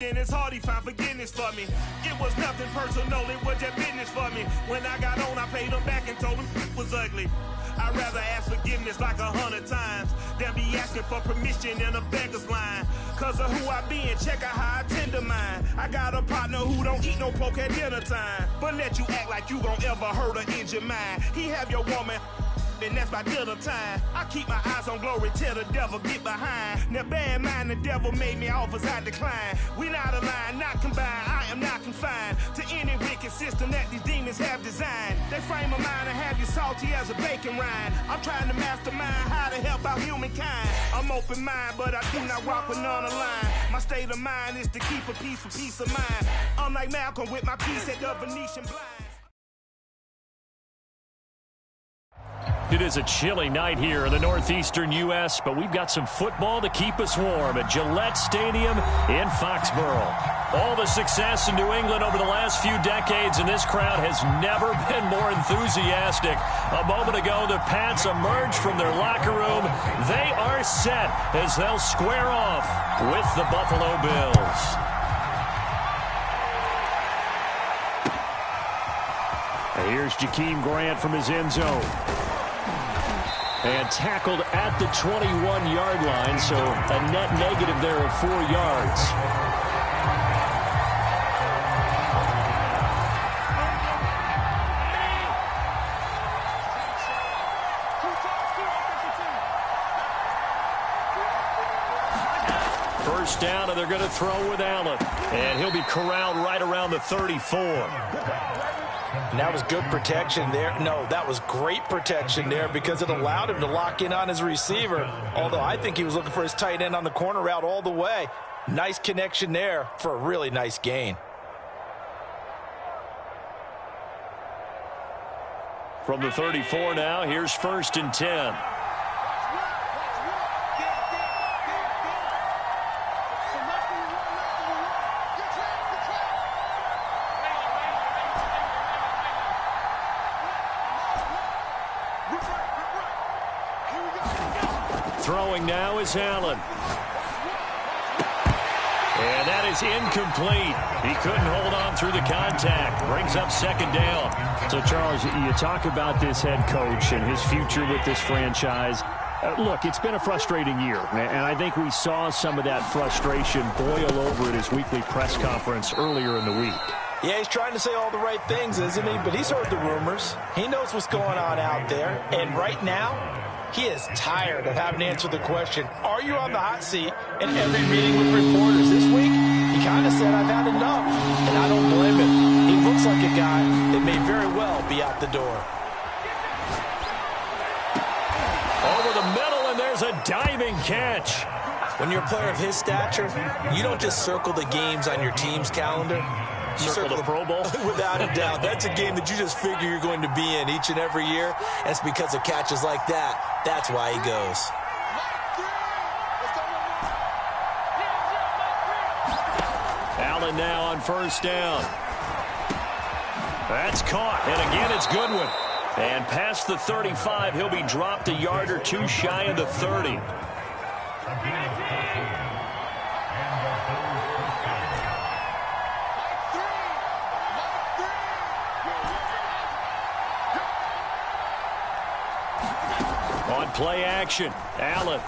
And it's hard he found forgiveness for me. It was nothing personal, it was just business for me. When I got on, I paid him back and told him it was ugly. I'd rather ask forgiveness like 100 times than be asking for permission in a beggar's line. Cause of who I be and check out how I tend to mine. I got a partner who don't eat no pork at dinner time, but let you act like you gon' ever hurt or injure mine. He have your woman, and that's by dinner time. I keep my eyes on glory till the devil get behind. Now bear in mind the devil made me offers I decline. We not aligned, not combined, I am not confined to any wicked system that these demons have designed. They frame a mind and have you salty as a bacon rind. I'm trying to mastermind how to help out humankind. I'm open mind, but I do not walk with none aligned. My state of mind is to keep a peace for peace of mind. I'm like Malcolm with my piece at the Venetian blinds. It is a chilly night here in the northeastern U.S., but we've got some football to keep us warm at Gillette Stadium in Foxborough. All the success in New England over the last few decades, and this crowd has never been more enthusiastic. A moment ago, the Pats emerged from their locker room. They are set as they'll square off with the Buffalo Bills. Here's Jakeem Grant from his end zone. And tackled at the 21-yard line, so a net negative there of 4 yards. First down, and they're going to throw with Allen. And he'll be corralled right around the 34. And that was good protection there. No, that was great protection there because it allowed him to lock in on his receiver. Although I think he was looking for his tight end on the corner route all the way. Nice connection there for a really nice gain. From the 34 now, here's 1st and 10. Throwing now is Allen. And that is incomplete. He couldn't hold on through the contact. Brings up 2nd down. So, Charles, you talk about this head coach and his future with this franchise. Look, it's been a frustrating year, and I think we saw some of that frustration boil over at his weekly press conference earlier in the week. Yeah, he's trying to say all the right things, isn't he? But he's heard the rumors. He knows what's going on out there. And right now, he is tired of having to answer the question, are you on the hot seat? In every meeting with reporters this week, he kind of said, I've had enough. And I don't blame him. He looks like a guy that may very well be out the door. Over the middle, and there's a diving catch. When you're a player of his stature, you don't just circle the games on your team's calendar. You circle the Pro Bowl? Without a doubt. That's a game that you just figure you're going to be in each and every year. And it's because of catches like that. That's why he goes. Allen now on 1st down. That's caught. And again, it's Goodwin. And past the 35, he'll be dropped a yard or two shy of the 30. On play action, Allen.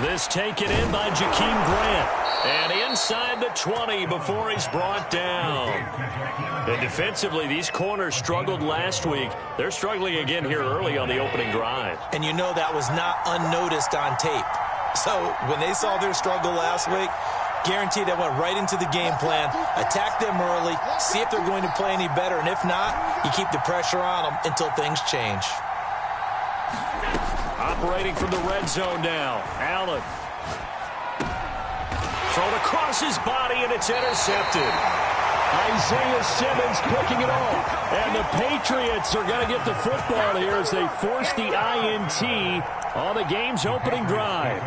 This taken in by Jakeem Grant. And inside the 20 before he's brought down. And defensively, these corners struggled last week. They're struggling again here early on the opening drive. And you know that was not unnoticed on tape. So when they saw their struggle last week, guaranteed they went right into the game plan, attack them early, see if they're going to play any better. And if not, you keep the pressure on them until things change. Operating from the red zone now, Allen. Thrown across his body, and it's intercepted. Isaiah Simmons picking it off. And the Patriots are going to get the football here as they force the INT on the game's opening drive.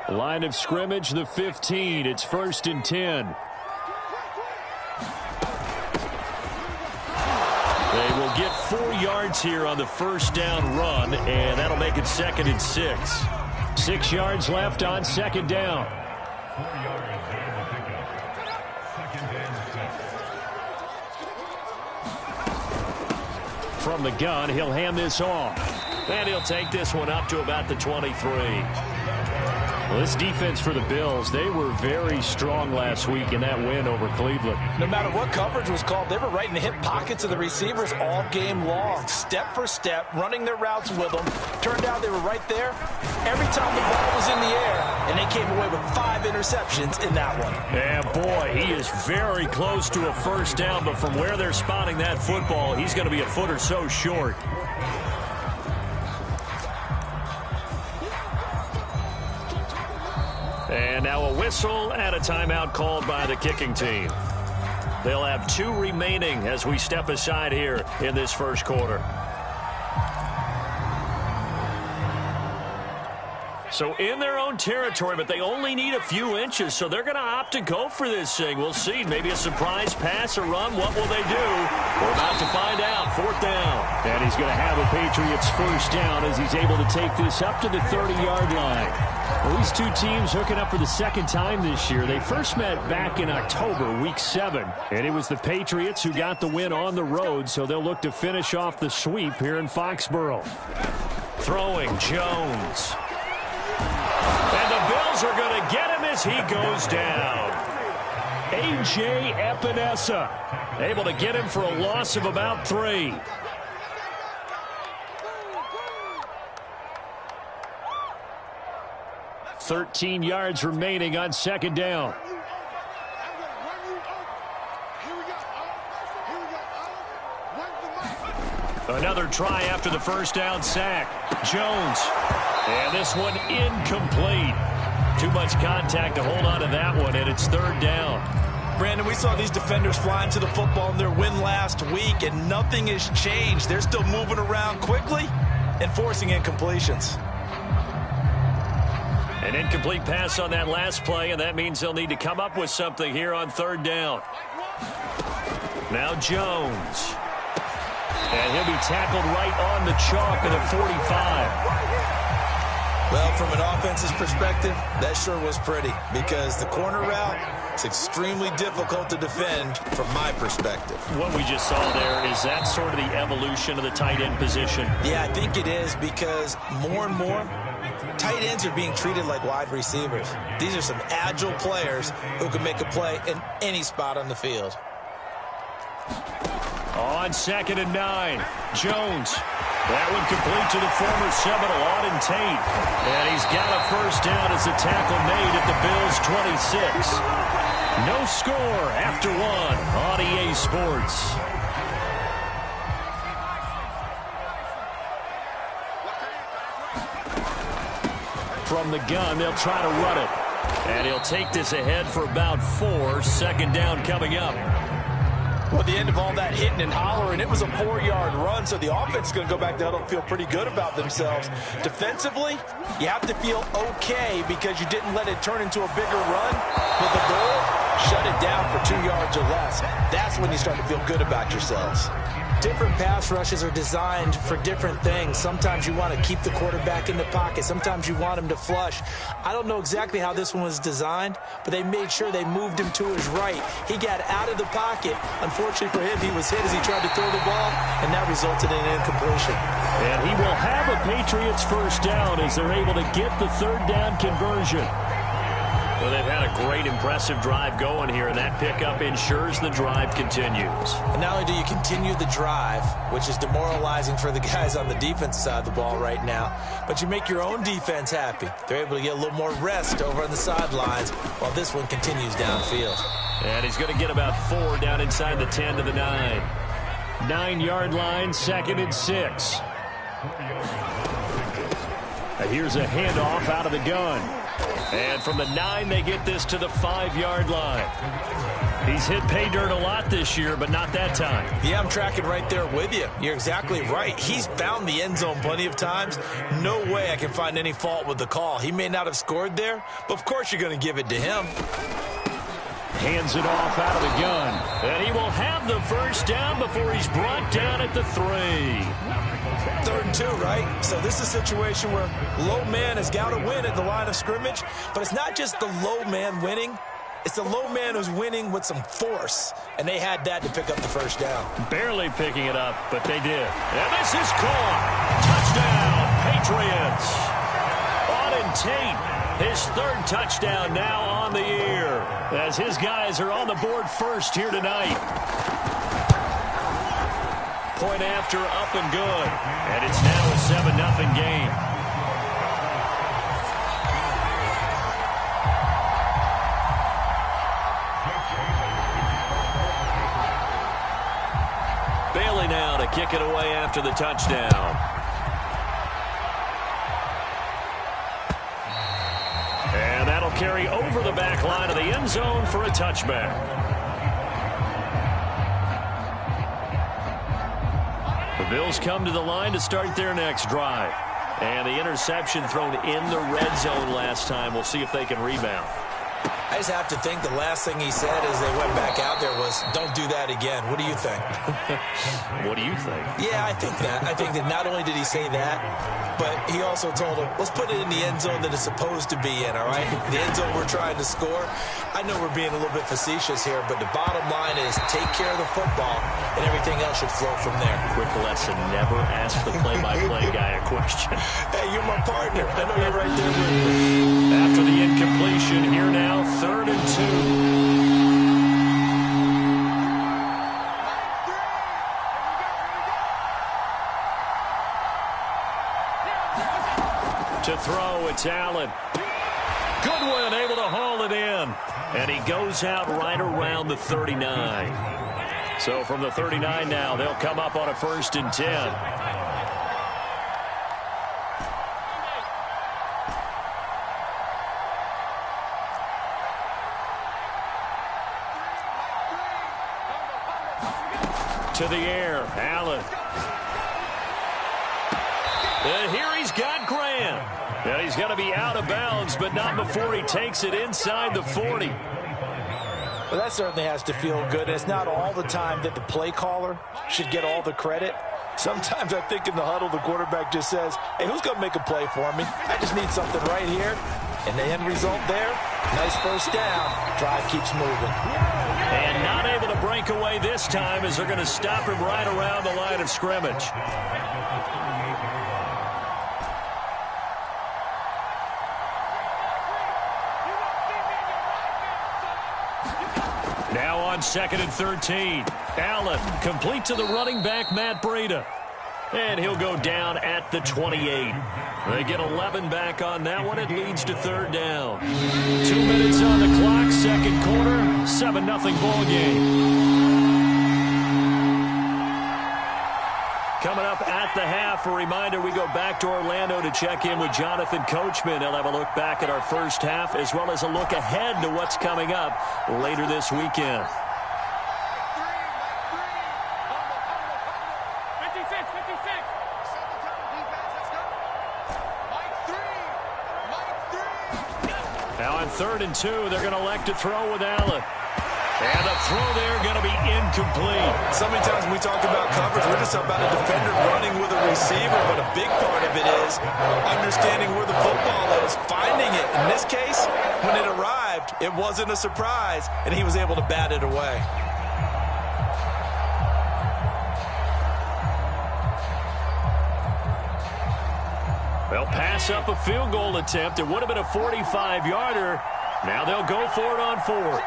Line of scrimmage, the 15. It's 1st and 10. They'll get 4 yards here on the first down run, and that'll make it 2nd and 6. 6 yards left on 2nd down. From the gun, he'll hand this off. And he'll take this one up to about the 23. Well, this defense for the Bills, they were very strong last week in that win over Cleveland. No matter what coverage was called, they were right in the hip pockets of the receivers all game long, step for step, running their routes with them. Turned out they were right there every time the ball was in the air, and they came away with 5 interceptions in that one. Yeah, boy, he is very close to a first down, but from where they're spotting that football, he's going to be a foot or so short. And now a whistle and a timeout called by the kicking team. They'll have 2 remaining as we step aside here in this first quarter. So in their own territory, but they only need a few inches, so they're going to opt to go for this thing. We'll see. Maybe a surprise pass or run. What will they do? We're about to find out. 4th down. And he's going to have a Patriots first down as he's able to take this up to the 30-yard line. Well, these 2 teams hooking up for the 2nd time this year. They first met back in October, week 7. And it was the Patriots who got the win on the road, so they'll look to finish off the sweep here in Foxborough. Throwing Jones. And the Bills are going to get him as he goes down. A.J. Epinesa able to get him for a loss of about 3. $13 yards remaining on 2nd down. Another try after the first down sack. Jones. And this one incomplete. Too much contact to hold on to that one, and it's 3rd down. Brandon, we saw these defenders flying to the football in their win last week, and nothing has changed. They're still moving around quickly and forcing incompletions. An incomplete pass on that last play, and that means they'll need to come up with something here on 3rd down. Now Jones. And he'll be tackled right on the chalk of the 45. Well, from an offense's perspective, that sure was pretty because the corner route is extremely difficult to defend from my perspective. What we just saw there, is that sort of the evolution of the tight end position? Yeah, I think it is because more and more, tight ends are being treated like wide receivers. These are some agile players who can make a play in any spot on the field. On 2nd and 9, Jones. That one complete to the former Seminole, Auden Tate. And he's got a first down as the tackle made at the Bills' 26. No score after 1 on EA Sports. From the gun, they'll try to run it. And he'll take this ahead for about 4. 2nd down coming up. Well, the end of all that hitting and hollering, it was a 4-yard run, so the offense is going to go back down and feel pretty good about themselves. Defensively, you have to feel okay because you didn't let it turn into a bigger run. But the goal, shut it down for 2 yards or less. That's when you start to feel good about yourselves. Different pass rushes are designed for different things. Sometimes you want to keep the quarterback in the pocket. Sometimes you want him to flush. I don't know exactly how this one was designed, but they made sure they moved him to his right. He got out of the pocket. Unfortunately for him, he was hit as he tried to throw the ball, and that resulted in an incompletion. And he will have a Patriots first down as they're able to get the 3rd down conversion. Well, they've had a great, impressive drive going here, and that pickup ensures the drive continues. And not only do you continue the drive, which is demoralizing for the guys on the defensive side of the ball right now, but you make your own defense happy. They're able to get a little more rest over on the sidelines while this one continues downfield. And he's going to get about 4 down inside the 10 to the 9. 9-yard line, 2nd and 6. Now here's a handoff out of the gun. And from the 9, they get this to the 5-yard line. He's hit pay dirt a lot this year, but not that time. Yeah, I'm tracking right there with you. You're exactly right. He's found the end zone plenty of times. No way I can find any fault with the call. He may not have scored there, but of course you're going to give it to him. hands it off out of the gun. And he will have the first down before he's brought down at the 3. 3rd and 2, right? So this is a situation where low man has got to win at the line of scrimmage, but it's not just the low man winning. It's the low man who's winning with some force, and they had that to pick up the first down. Barely picking it up, but they did. And this is caught. Touchdown, Patriots. Auden Tate, his 3rd touchdown now on the year, as his guys are on the board first here tonight. Point after, up and good. And it's now a 7-0 game. Bailey now to kick it away after the touchdown. And that'll carry over the back line of the end zone for a touchback. The Bills come to the line to start their next drive. And the interception thrown in the red zone last time. We'll see if they can rebound. I just have to think the last thing he said as they went back out there was, don't do that again. What do you think? What do you think? Yeah, I think that. I think that not only did he say that, but he also told him, let's put it in the end zone that it's supposed to be in, all right? The end zone we're trying to score. I know we're being a little bit facetious here, but the bottom line is take care of the football, and everything else should flow from there. Quick lesson, never ask the play-by-play guy a question. Hey, you're my partner. I know you're right there with me. After the incompletion, here now, 3rd and 2. To throw, it's Allen. Goodwin able to haul it in. And he goes out right around the 39. So from the 39 now, they'll come up on a 1st and 10. To the air, Allen. And here he's got Graham. And he's going to be out of bounds, but not before he takes it inside the 40. Well, that certainly has to feel good. It's not all the time that the play caller should get all the credit. Sometimes I think in the huddle, the quarterback just says, hey, who's going to make a play for me? I just need something right here. And the end result there, nice first down. Drive keeps moving. And not able to break away this time as they're going to stop him right around the line of scrimmage. Now on 2nd and 13. Allen complete to the running back, Matt Breida. And he'll go down at the 28. They get 11 back on that one. It leads to 3rd down. 2 minutes on the clock, 2nd quarter, 7-0 ball game. Coming up at the half, a reminder, we go back to Orlando to check in with Jonathan Coachman. He'll have a look back at our first half as well as a look ahead to what's coming up later this weekend. Now on 3rd and 2, they're going to elect to throw with Allen. And the throw there going to be incomplete. So many times when we talk about coverage, we're just about a defender running with a receiver, but a big part of it is understanding where the football is, finding it. In this case, when it arrived, it wasn't a surprise, and he was able to bat it away. They'll pass up a field goal attempt. It would have been a 45-yarder. Now they'll go for it on 4th.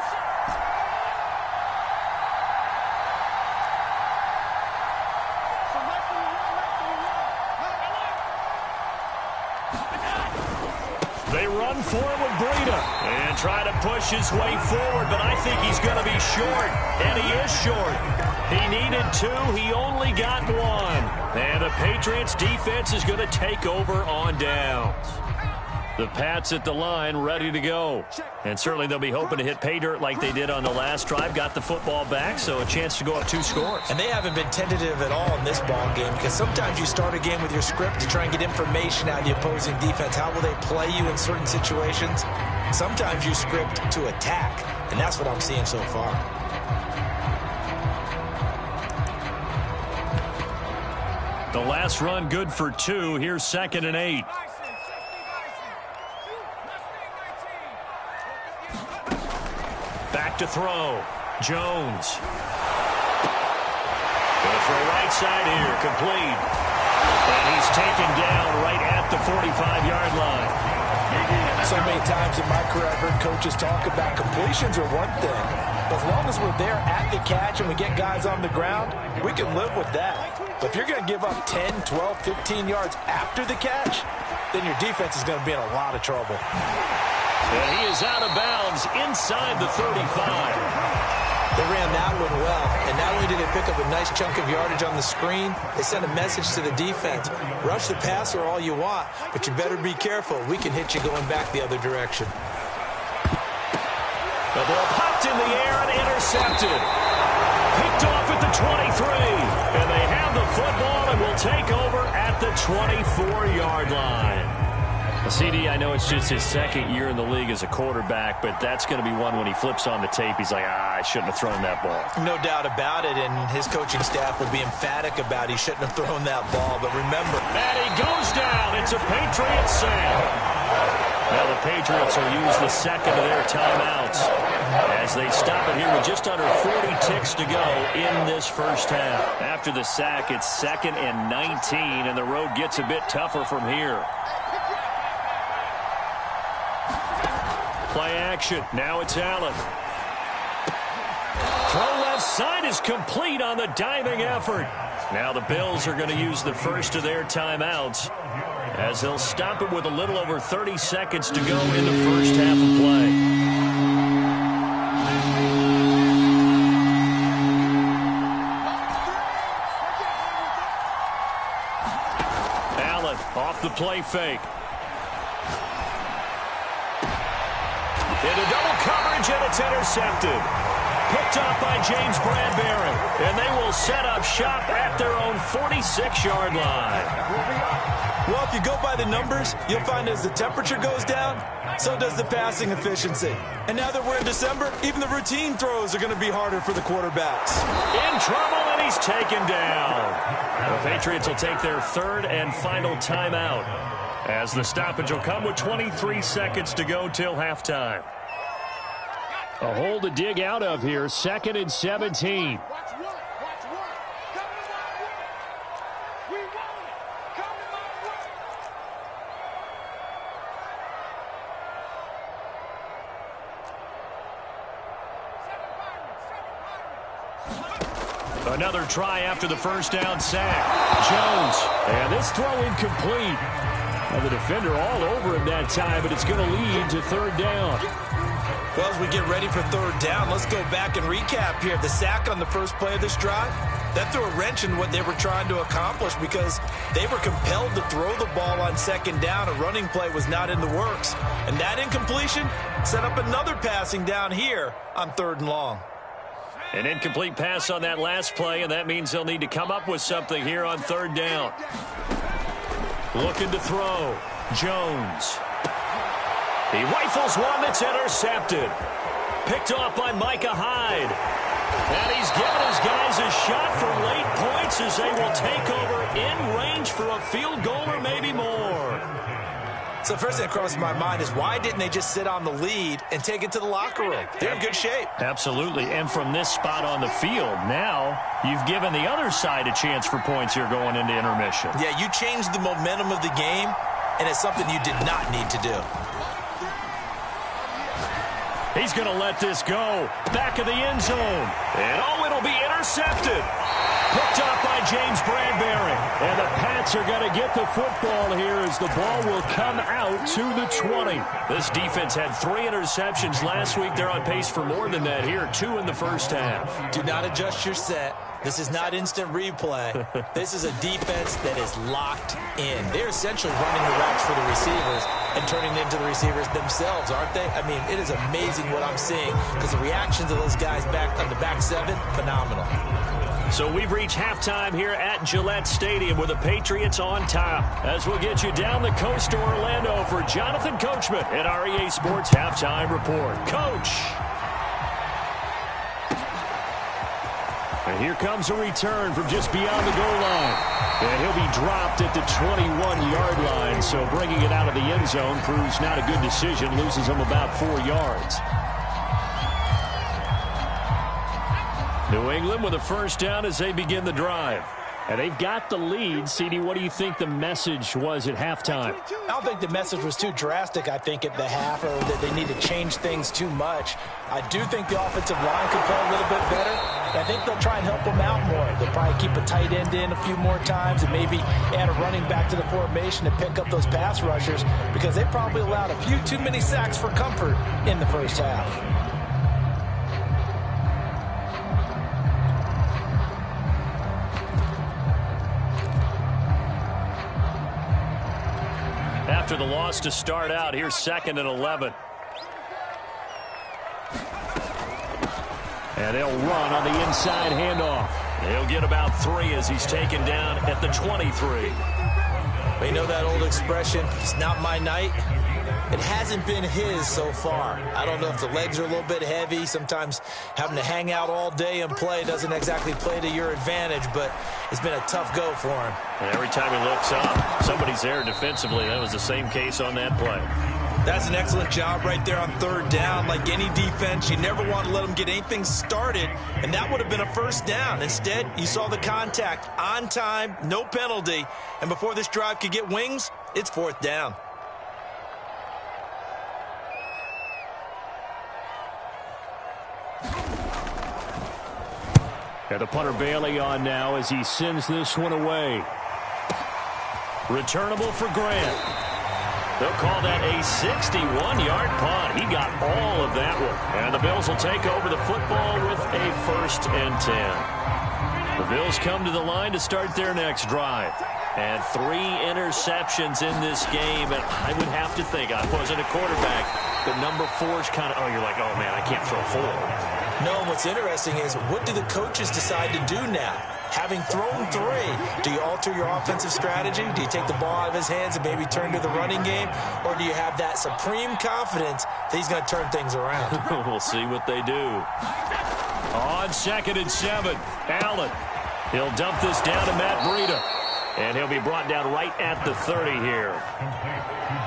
They run for it with Breida and try to push his way forward, but I think he's going to be short, and he is short. He needed 2. He only got 1. And the Patriots defense is going to take over on downs. The Pats at the line ready to go. And certainly they'll be hoping to hit pay dirt like they did on the last drive. Got the football back, so a chance to go up 2 scores. And they haven't been tentative at all in this ball game because sometimes you start a game with your script to try and get information out of the opposing defense. How will they play you in certain situations? Sometimes you script to attack. And that's what I'm seeing so far. The last run good for 2. Here's 2nd and 8. Back to throw. Jones. Going for a right side here. Complete. And he's taken down right at the 45-yard line. So many times in my career I've heard coaches talk about completions are one thing. But as long as we're there at the catch and we get guys on the ground, we can live with that. But if you're going to give up 10, 12, 15 yards after the catch, then your defense is going to be in a lot of trouble. And he is out of bounds inside the 35. They ran that one well, and not only did they pick up a nice chunk of yardage on the screen, they sent a message to the defense. Rush the passer all you want, but you better be careful. We can hit you going back the other direction. The ball popped in the air and intercepted. Picked off at the 23. And they have the football and will take over at the 24-yard line. CD, I know it's just his 2nd year in the league as a quarterback, but that's going to be one when he flips on the tape, he's like, I shouldn't have thrown that ball. No doubt about it, and his coaching staff will be emphatic about he shouldn't have thrown that ball. But remember, and he goes down. It's a Patriot sack. Now the Patriots will use the 2nd of their timeouts as they stop it here with just under 40 ticks to go in this first half. After the sack, it's 2nd and 19, and the road gets a bit tougher from here. Play action. Now it's Allen. Throw left side is complete on the diving effort. Now the Bills are going to use the first of their timeouts as they'll stop it with a little over 30 seconds to go in the first half of play. Allen off the play fake. Into double coverage, and it's intercepted. Picked off by James Bradbury. And they will set up shop at their own 46-yard line. Well, if you go by the numbers, you'll find as the temperature goes down, so does the passing efficiency. And now that we're in December, even the routine throws are going to be harder for the quarterbacks. In trouble, and he's taken down. The Patriots will take their 3rd and final timeout, as the stoppage will come with 23 seconds to go till halftime. A hole to dig out of here, 2nd and 17. Another try after the first down sack. Jones, and this throw incomplete. Well, the defender all over him that time, but it's going to lead to 3rd down. Well, as we get ready for 3rd down, let's go back and recap here. The sack on the first play of this drive, that threw a wrench in what they were trying to accomplish because they were compelled to throw the ball on 2nd down. A running play was not in the works. And that incompletion set up another passing down here on 3rd and long. An incomplete pass on that last play, and that means they'll need to come up with something here on 3rd down. Looking to throw. Jones. He rifles one that's intercepted. Picked off by Micah Hyde. And he's given his guys a shot for late points as they will take over in range for a field goal or maybe more. So the first thing that crosses my mind is why didn't they just sit on the lead and take it to the locker room? They're in good shape. Absolutely. And from this spot on the field, now you've given the other side a chance for points here going into intermission. Yeah, you changed the momentum of the game, and it's something you did not need to do. He's going to let this go. Back of the end zone. And oh, it'll be intercepted. Picked off by James Bradbury. And the Pats are going to get the football here as the ball will come out to the 20. This defense had 3 interceptions last week. They're on pace for more than that here. 2 in the first half. Do not adjust your set. This is not instant replay. This is a defense that is locked in. They're essentially running the routes for the receivers and turning it into the receivers themselves, aren't they? I mean, it is amazing what I'm seeing because the reactions of those guys back on the back 7, phenomenal. So we've reached halftime here at Gillette Stadium with the Patriots on top. As we'll get you down the coast to Orlando for Jonathan Coachman at our EA Sports Halftime Report. Coach. And here comes a return from just beyond the goal line. And he'll be dropped at the 21-yard line. So bringing it out of the end zone proves not a good decision. Loses him about 4 yards. New England with a first down as they begin the drive. And they've got the lead. CD, what do you think the message was at halftime? I don't think the message was too drastic, I think, at the half, or that they need to change things too much. I do think the offensive line could play a little bit better. I think they'll try and help them out more. They'll probably keep a tight end in a few more times and maybe add a running back to the formation to pick up those pass rushers, because they probably allowed a few too many sacks for comfort in the first half. After the loss to start out, here's 2nd and 11. And they'll run on the inside handoff. He'll get about 3 as he's taken down at the 23. You know that old expression, it's not my night? It hasn't been his so far. I don't know if the legs are a little bit heavy. Sometimes having to hang out all day and play doesn't exactly play to your advantage, but it's been a tough go for him. And every time he looks up, somebody's there defensively. That was the same case on that play. That's an excellent job right there on 3rd down. Like any defense, you never want to let them get anything started, and that would have been a first down. Instead, you saw the contact on time, no penalty, and before this drive could get wings, it's 4th down. And the punter Bailey on now as he sends this one away. Returnable for Grant. They'll call that a 61-yard punt. He got all of that one. And the Bills will take over the football with a 1st and 10. The Bills come to the line to start their next drive. And 3 interceptions in this game. And I would have to think, I wasn't a quarterback, but number 4 is kind of, oh, you're like, oh, man, I can't throw 4. No, what's interesting is, what do the coaches decide to do now? Having thrown 3, do you alter your offensive strategy? Do you take the ball out of his hands and maybe turn to the running game? Or do you have that supreme confidence that he's going to turn things around? We'll see what they do. On 2nd and 7, Allen. He'll dump this down to Matt Breida. And he'll be brought down right at the 30 here.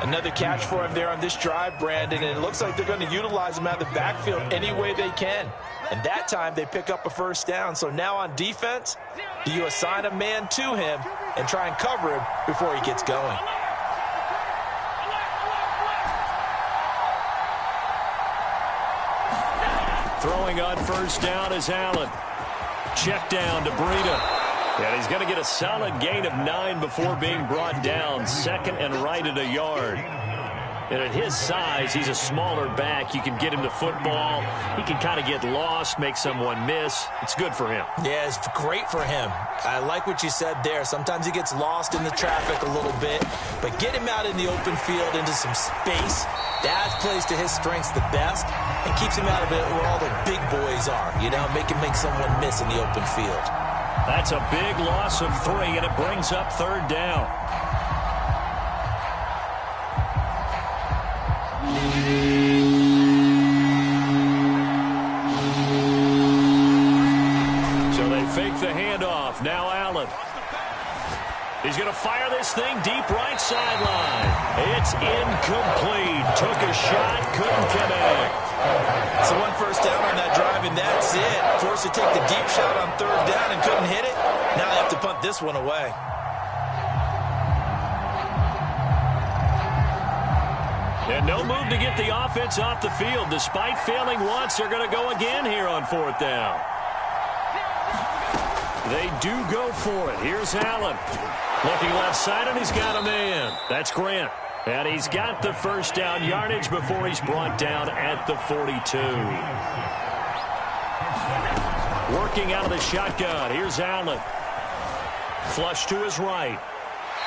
Another catch for him there on this drive, Brandon, and it looks like they're going to utilize him out of the backfield any way they can. And that time they pick up a first down. So now on defense, do you assign a man to him and try and cover him before he gets going? Throwing on first down is Allen. Check down to Breida. And he's going to get a solid gain of 9 before being brought down. 2nd and right at a yard. And at his size, he's a smaller back. You can get him to football. He can kind of get lost, make someone miss. It's good for him. Yeah, it's great for him. I like what you said there. Sometimes he gets lost in the traffic a little bit. But get him out in the open field into some space. That plays to his strengths the best and keeps him out of it where all the big boys are. You know, make someone miss in the open field. That's a big loss of 3, and it brings up 3rd down. So they fake the handoff. Now Allen. He's going to fire this thing deep right sideline. It's incomplete. Took a shot, couldn't connect. So 1 first down on that drive, and that's it. Forced to take the deep shot on 3rd down and couldn't hit it. Now they have to punt this one away. And no move to get the offense off the field. Despite failing once, they're going to go again here on 4th down. They do go for it. Here's Allen. Looking left side, and he's got a man. That's Grant. And he's got the first down yardage before he's brought down at the 42. Working out of the shotgun. Here's Allen. Flush to his right.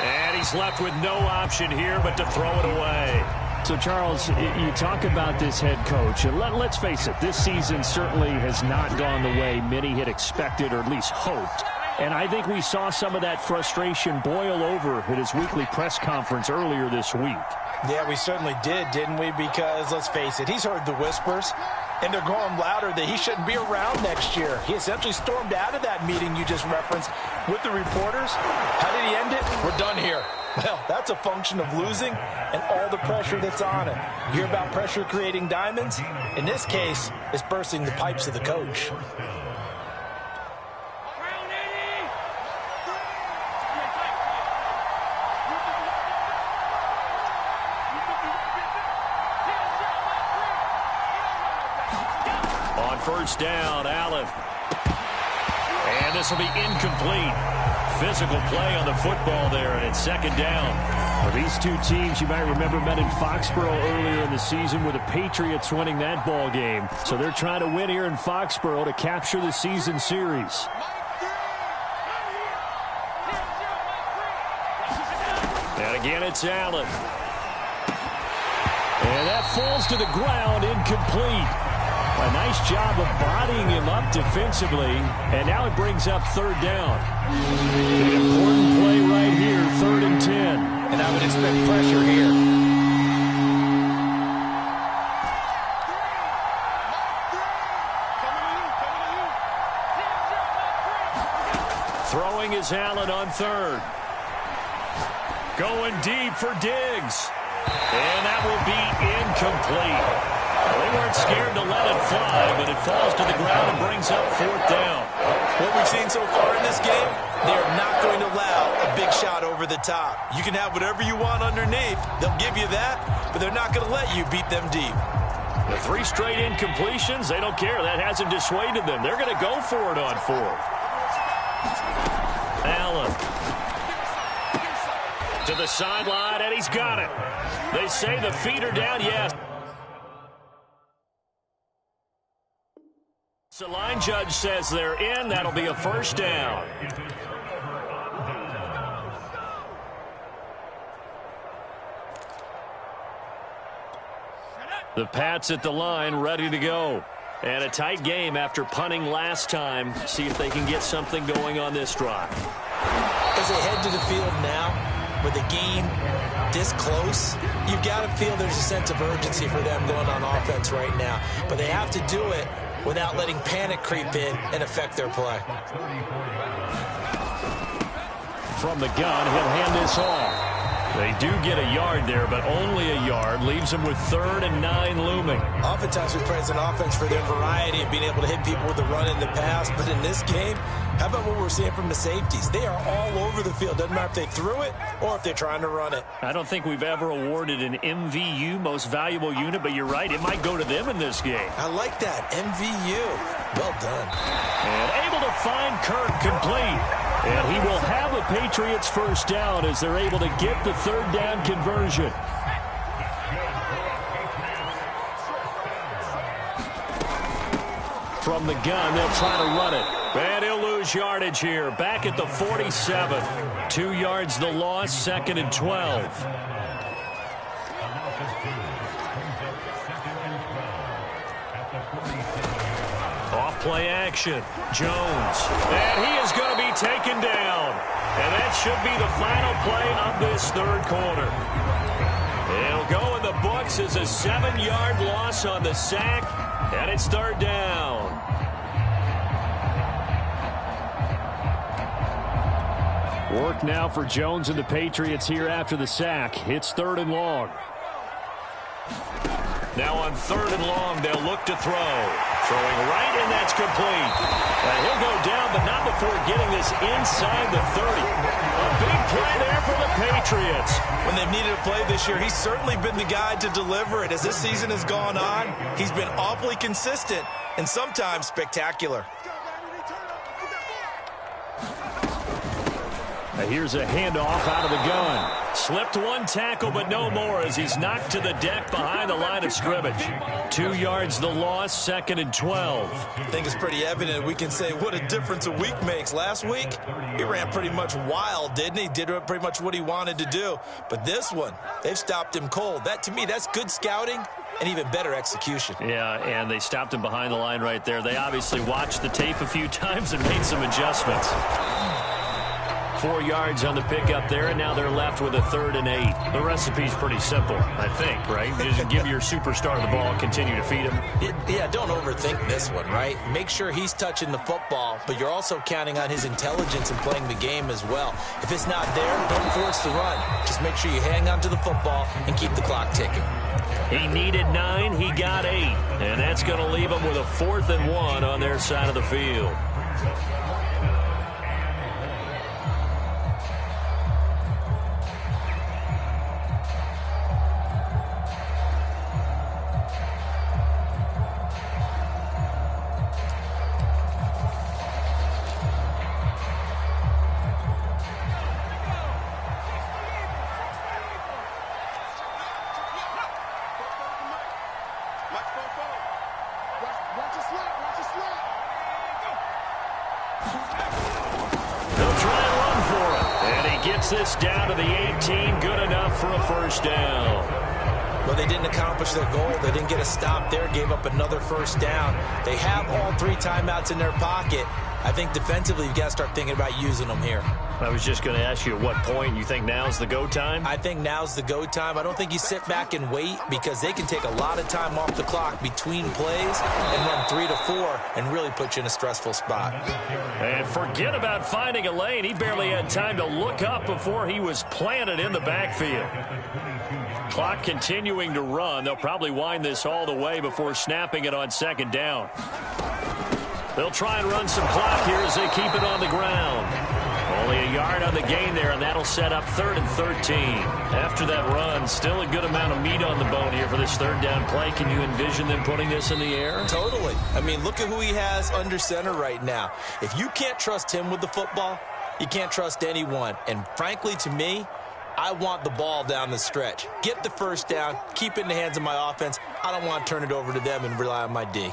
And he's left with no option here but to throw it away. So, Charles, you talk about this head coach. And let's face it, this season certainly has not gone the way many had expected or at least hoped. And I think we saw some of that frustration boil over at his weekly press conference earlier this week. Yeah, we certainly did, didn't we? Because, let's face it, he's heard the whispers. And they're growing louder that he shouldn't be around next year. He essentially stormed out of that meeting you just referenced with the reporters. How did he end it? We're done here. Well, that's a function of losing and all the pressure that's on it. You hear about pressure creating diamonds? In this case, it's bursting the pipes of the coach. On first down, Allen. And this will be incomplete. Physical play on the football there, and it's second down. Well, these two teams, you might remember, met in Foxborough earlier in the season with the Patriots winning that ball game. So they're trying to win here in Foxborough to capture the season series. And again, it's Allen. And that falls to the ground, incomplete. A nice job of bodying him up defensively, and now it brings up third down. An important play right here, 3rd and 10. And I would expect pressure here. Throwing is Allen on 3rd. Going deep for Diggs. And that will be incomplete. They weren't scared to let it fly, but it falls to the ground and brings up 4th down. What we've seen so far in this game, they are not going to allow a big shot over the top. You can have whatever you want underneath. They'll give you that, but they're not going to let you beat them deep. The 3 straight incompletions, they don't care. That hasn't dissuaded them. They're going to go for it on 4th. Allen. To the sideline, and he's got it. They say the feet are down, yes. The line judge says they're in. That'll be a first down. The Pats at the line, ready to go. And a tight game after punting last time. See if they can get something going on this drive. As they head to the field now, with the game this close, you've got to feel there's a sense of urgency for them going on offense right now. But they have to do it without letting panic creep in and affect their play. From the gun, he'll hand this off. They do get a yard there, but only a yard. Leaves them with 3rd and 9 looming. Oftentimes we praise an offense for their variety of being able to hit people with the run in the pass, but in this game, how about what we're seeing from the safeties? They are all over the field. Doesn't matter if they threw it or if they're trying to run it. I don't think we've ever awarded an MVU, most valuable unit, but you're right. It might go to them in this game. I like that. MVU. Well done. And able to find Kirk complete. And he will have a Patriots first down as they're able to get the 3rd down conversion. From the gun, they'll try to run it. And he'll lose yardage here. Back at the 47. 2 yards the loss, 2nd and 12. Off play action. Jones. And he is going to be taken down. And that should be the final play of this 3rd quarter. It'll go in the books as a 7-yard loss on the sack. And it's 3rd down. Work now for Jones and the Patriots here after the sack. It's 3rd and long. Now on 3rd and long, they'll look to throw. Throwing right, and that's complete. And he'll go down, but not before getting this inside the 30. A big play there for the Patriots. When they've needed a play this year, he's certainly been the guy to deliver it. As this season has gone on, he's been awfully consistent and sometimes spectacular. Here's a handoff out of the gun. Slipped one tackle, but no more as he's knocked to the deck behind the line of scrimmage. 2 yards the loss, 2nd and 12. I think it's pretty evident. We can say what a difference a week makes. Last week, he ran pretty much wild, didn't he? Did pretty much what he wanted to do. But this one, they've stopped him cold. That, to me, that's good scouting and even better execution. Yeah, and they stopped him behind the line right there. They obviously watched the tape a few times and made some adjustments. 4 yards on the pickup there, and now they're left with a 3rd and 8. The recipe's pretty simple, I think, right? Just give your superstar the ball, continue to feed him. Yeah, don't overthink this one, right? Make sure he's touching the football, but you're also counting on his intelligence in playing the game as well. If it's not there, don't force the run. Just make sure you hang on to the football and keep the clock ticking. He needed 9, he got 8, and that's going to leave him with a 4th and 1 on their side of the field. This down to the 18, good enough for a 1st down. Well, they didn't accomplish their goal. They didn't get a stop there, gave up another 1st down. They have all 3 timeouts in their pocket. I think defensively you've got to start thinking about using them here. I was just going to ask you at what point you think now's the go time? I think now's the go time. I don't think you sit back and wait because they can take a lot of time off the clock between plays and run 3 to 4 and really put you in a stressful spot. And forget about finding a lane. He barely had time to look up before he was planted in the backfield. Clock continuing to run. They'll probably wind this all the way before snapping it on 2nd down. They'll try and run some clock here as they keep it on the ground. Only a yard on the gain there, and that'll set up 3rd and 13. After that run, still a good amount of meat on the bone here for this 3rd down play. Can you envision them putting this in the air? Totally. I mean, look at who he has under center right now. If you can't trust him with the football, you can't trust anyone. And frankly, to me, I want the ball down the stretch. Get the 1st down, keep it in the hands of my offense. I don't want to turn it over to them and rely on my D.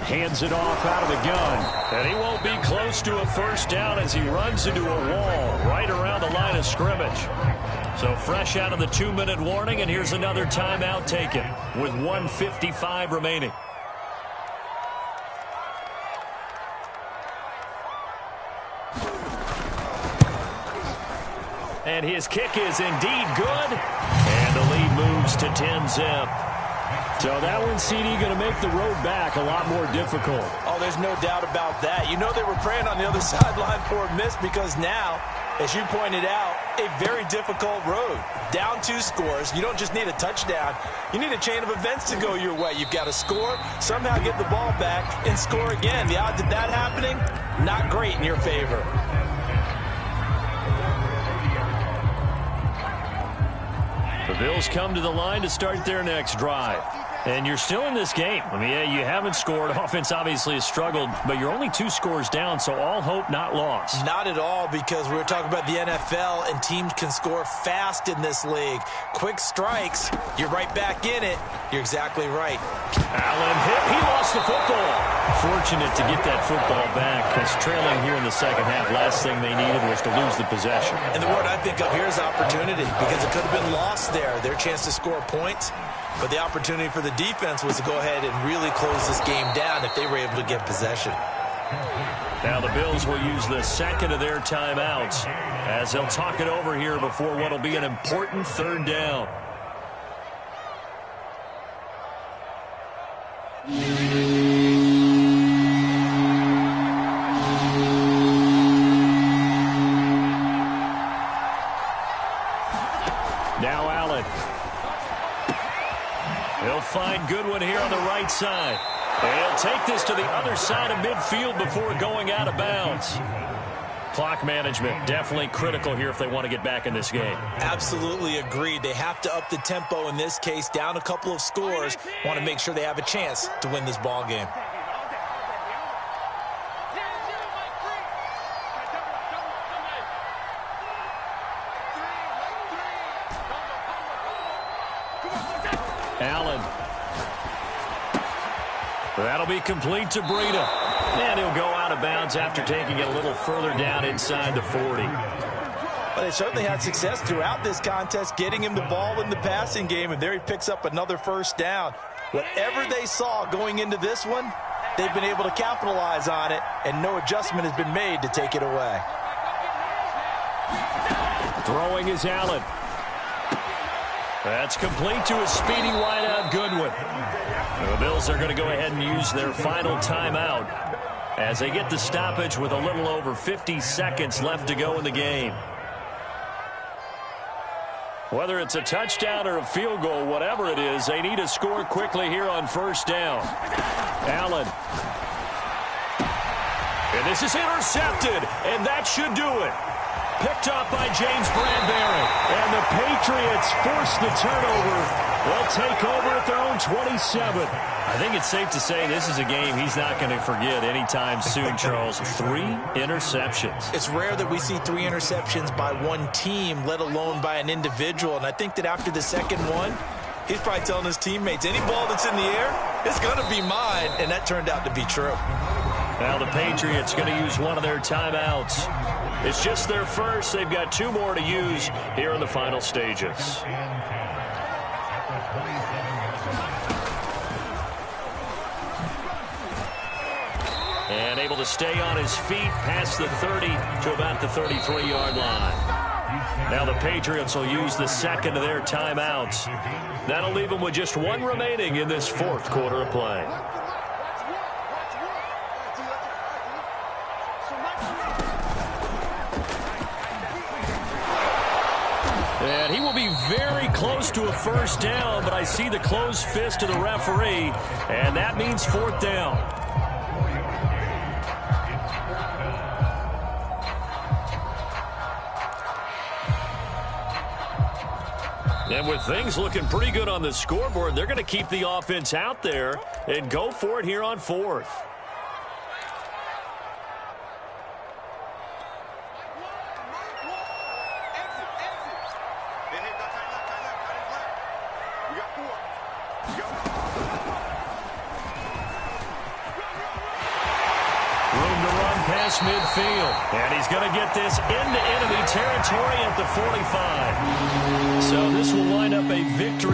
Hands it off out of the gun. And he won't be close to a 1st down as he runs into a wall right around the line of scrimmage. So fresh out of the 2-minute warning, and here's another timeout taken with 1:55 remaining. And his kick is indeed good. And the lead moves to 10-zip. So that one, CD, going to make the road back a lot more difficult. Oh, there's no doubt about that. You know they were praying on the other sideline for a miss because now, as you pointed out, a very difficult road. Down 2 scores. You don't just need a touchdown. You need a chain of events to go your way. You've got to score, somehow get the ball back, and score again. The odds of that happening, not great in your favor. The Bills come to the line to start their next drive. And you're still in this game. I mean, yeah, you haven't scored. Offense obviously has struggled, but you're only 2 scores down, so all hope not lost. Not at all, because we were talking about the NFL, and teams can score fast in this league. Quick strikes, you're right back in it. You're exactly right. Allen hit. He lost the football. Fortunate to get that football back, because trailing here in the 2nd half, last thing they needed was to lose the possession. And the word I think of here is opportunity, because it could have been lost there. Their chance to score points. But the opportunity for the defense was to go ahead and really close this game down if they were able to get possession. Now the Bills will use the 2nd of their timeouts as they'll talk it over here before what will be an important 3rd down. Now Allen. He'll find Goodwin here on the right side. He'll take this to the other side of midfield before going out of bounds. Clock management definitely critical here if they want to get back in this game. Absolutely agreed. They have to up the tempo in this case, down a couple of scores. Want to make sure they have a chance to win this ball game. Allen. That'll be complete to Breida. And he'll go out of bounds after taking it a little further down inside the 40. Well, they certainly had success throughout this contest, getting him the ball in the passing game, and there he picks up another 1st down. Whatever they saw going into this one, they've been able to capitalize on it, and no adjustment has been made to take it away. Throwing is Allen. That's complete to a speedy wideout Goodwin. The Bills are going to go ahead and use their final timeout as they get the stoppage with a little over 50 seconds left to go in the game. Whether it's a touchdown or a field goal, whatever it is, they need to score quickly here on first down. Allen. And this is intercepted, and that should do it. Picked up by James Bradbury. And the Patriots force the turnover. They'll take over at their own 27. I think it's safe to say this is a game he's not going to forget anytime soon, Charles. 3 interceptions. It's rare that we see 3 interceptions by one team, let alone by an individual. And I think that after the second one, he's probably telling his teammates, any ball that's in the air, it's going to be mine. And that turned out to be true. Now the Patriots going to use one of their timeouts. It's just their first. They've got 2 more to use here in the final stages. And able to stay on his feet past the 30 to about the 33-yard line. Now the Patriots will use the second of their timeouts. That'll leave them with just 1 remaining in this 4th quarter of play. And he will be very close to a first down, but I see the closed fist of the referee, and that means 4th down. And with things looking pretty good on the scoreboard, they're going to keep the offense out there and go for it here on 4th. Midfield, and he's going to get this into enemy territory at the 45. So this will wind up a victory.